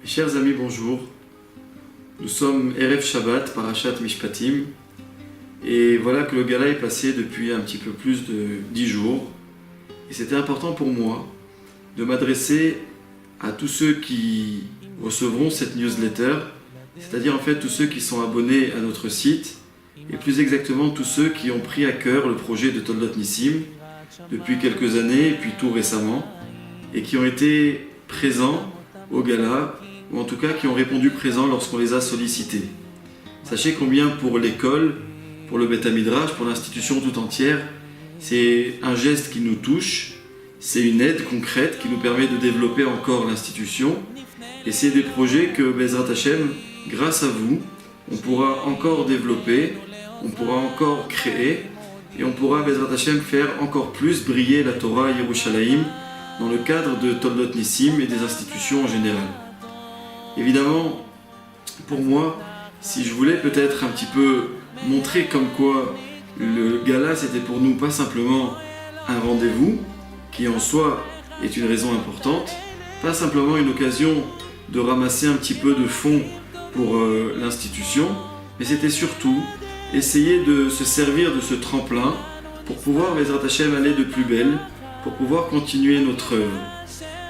Chers amis, bonjour. Nous sommes Erev Shabbat, Parashat Mishpatim. Et voilà que le gala est passé depuis un petit peu plus de 10 jours. Et c'était important pour moi de m'adresser à tous ceux qui recevront cette newsletter, c'est-à-dire en fait tous ceux qui sont abonnés à notre site, et plus exactement tous ceux qui ont pris à cœur le projet de Toldot Nissim depuis quelques années, et puis tout récemment, et qui ont été présents au gala, ou en tout cas qui ont répondu présents lorsqu'on les a sollicités. Sachez combien pour l'école, pour le Beth Midrash, pour l'institution tout entière, c'est un geste qui nous touche, c'est une aide concrète qui nous permet de développer encore l'institution, et c'est des projets que Bezrat Hashem, grâce à vous, on pourra encore développer, on pourra encore créer, et on pourra Bezrat Hashem faire encore plus briller la Torah à Yerushalayim dans le cadre de Toldot Nissim et des institutions en général. Évidemment, pour moi, si je voulais peut-être un petit peu montrer comme quoi le gala c'était pour nous pas simplement un rendez-vous, qui en soi est une raison importante, pas simplement une occasion de ramasser un petit peu de fonds pour l'institution, mais c'était surtout essayer de se servir de ce tremplin pour pouvoir, Bezrat Hashem, aller de plus belle, pour pouvoir continuer notre œuvre.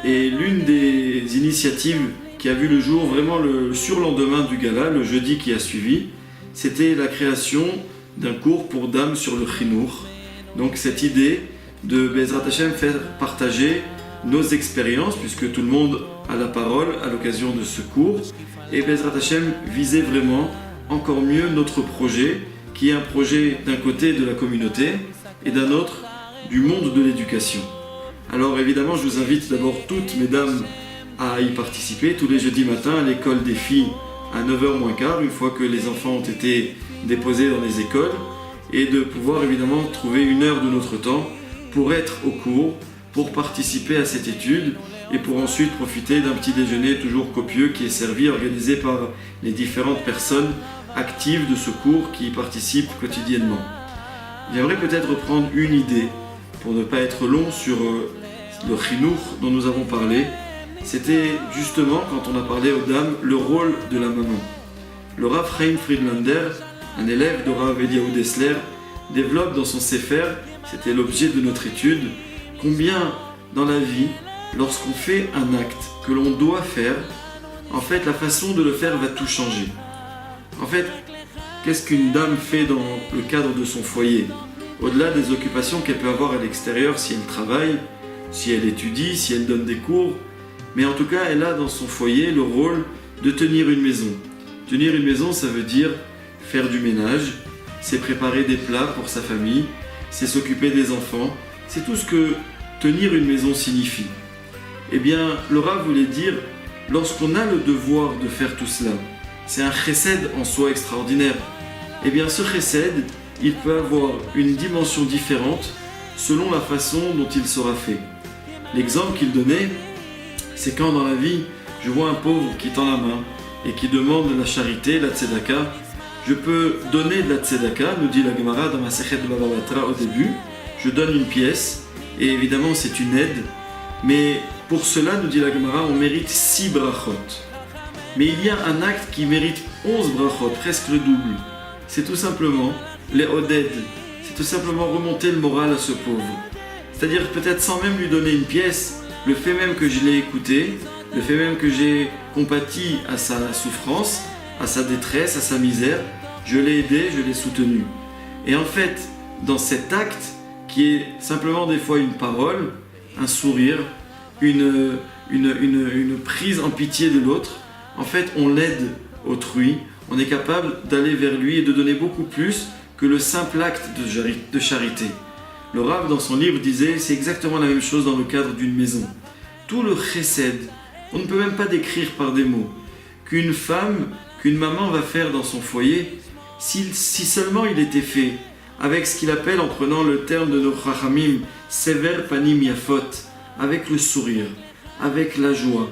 Et l'une des initiatives qui a vu le jour vraiment le surlendemain du gala, le jeudi qui a suivi, c'était la création d'un cours pour dames sur le chinour. Donc cette idée de Bezrat Hashem faire partager nos expériences, puisque tout le monde a la parole à l'occasion de ce cours, et Bezrat Hashem visait vraiment encore mieux notre projet, qui est un projet d'un côté de la communauté et d'un autre du monde de l'éducation. Alors évidemment, je vous invite d'abord toutes mesdames à y participer tous les jeudis matins à l'école des filles à 9h moins quart, une fois que les enfants ont été déposés dans les écoles, et de pouvoir évidemment trouver une heure de notre temps pour être au cours, pour participer à cette étude et pour ensuite profiter d'un petit déjeuner toujours copieux qui est servi, organisé par les différentes personnes actives de ce cours qui y participent quotidiennement. J'aimerais peut-être reprendre une idée pour ne pas être long sur le chinour dont nous avons parlé. C'était justement, quand on a parlé aux dames, le rôle de la maman. Le Rav Chaim Friedlander, un élève de Rav Eliyahu Dessler, développe dans son Sefer, c'était l'objet de notre étude, combien dans la vie, lorsqu'on fait un acte que l'on doit faire, en fait la façon de le faire va tout changer. En fait, qu'est-ce qu'une dame fait dans le cadre de son foyer? Au-delà des occupations qu'elle peut avoir à l'extérieur, si elle travaille, si elle étudie, si elle donne des cours, mais en tout cas, elle a dans son foyer le rôle de tenir une maison. Tenir une maison, ça veut dire faire du ménage, c'est préparer des plats pour sa famille, c'est s'occuper des enfants, c'est tout ce que tenir une maison signifie. Eh bien, le Rav voulait dire, lorsqu'on a le devoir de faire tout cela, c'est un chesed en soi extraordinaire. Eh bien, ce chesed, il peut avoir une dimension différente selon la façon dont il sera fait. L'exemple qu'il donnait, c'est quand dans la vie, je vois un pauvre qui tend la main et qui demande la charité, la tzedaka. Je peux donner de la tzedaka, nous dit la Gemara dans ma Sechet de Baba Batra au début. Je donne une pièce, et évidemment c'est une aide, mais pour cela, nous dit la Gemara, on mérite 6 brachot. Mais il y a un acte qui mérite 11 brachot, presque le double. C'est tout simplement les oded, c'est tout simplement remonter le moral à ce pauvre. C'est-à-dire peut-être sans même lui donner une pièce, le fait même que je l'ai écouté, le fait même que j'ai compati à sa souffrance, à sa détresse, à sa misère, je l'ai aidé, je l'ai soutenu. Et en fait, dans cet acte, qui est simplement des fois une parole, un sourire, une prise en pitié de l'autre, en fait, on l'aide autrui, on est capable d'aller vers lui et de donner beaucoup plus que le simple acte de charité. Le Rav, dans son livre, disait, c'est exactement la même chose dans le cadre d'une maison. Tout le chesed, on ne peut même pas décrire par des mots, qu'une femme, qu'une maman va faire dans son foyer, si seulement il était fait avec ce qu'il appelle, en prenant le terme de nos chachamim, sever panim yafot, avec le sourire, avec la joie,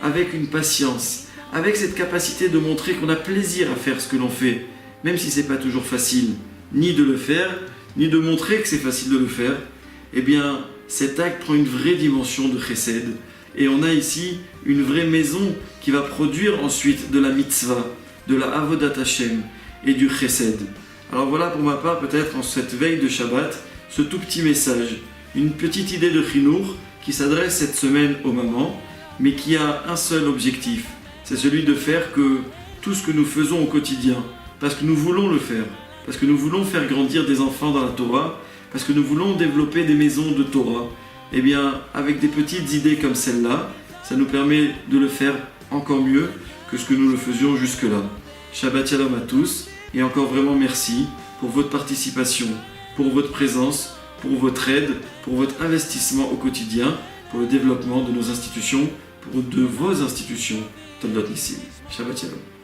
avec une patience, avec cette capacité de montrer qu'on a plaisir à faire ce que l'on fait, même si c'est pas toujours facile, ni de le faire, ni de montrer que c'est facile de le faire, eh bien, cet acte prend une vraie dimension de chesed, Et on a ici une vraie maison qui va produire ensuite de la mitzvah, de la avodat Hashem et du chesed. Alors voilà pour ma part peut-être en cette veille de Shabbat, ce tout petit message, une petite idée de chinour qui s'adresse cette semaine aux mamans, mais qui a un seul objectif, c'est celui de faire que tout ce que nous faisons au quotidien, parce que nous voulons le faire, parce que nous voulons faire grandir des enfants dans la Torah, parce que nous voulons développer des maisons de Torah, eh bien avec des petites idées comme celle-là, ça nous permet de le faire encore mieux que ce que nous le faisions jusque-là. Shabbat Shalom à tous, et encore vraiment merci pour votre participation, pour votre présence, pour votre aide, pour votre investissement au quotidien, pour le développement de nos institutions, de vos institutions, Toldot Nissim. Shabbat Shalom.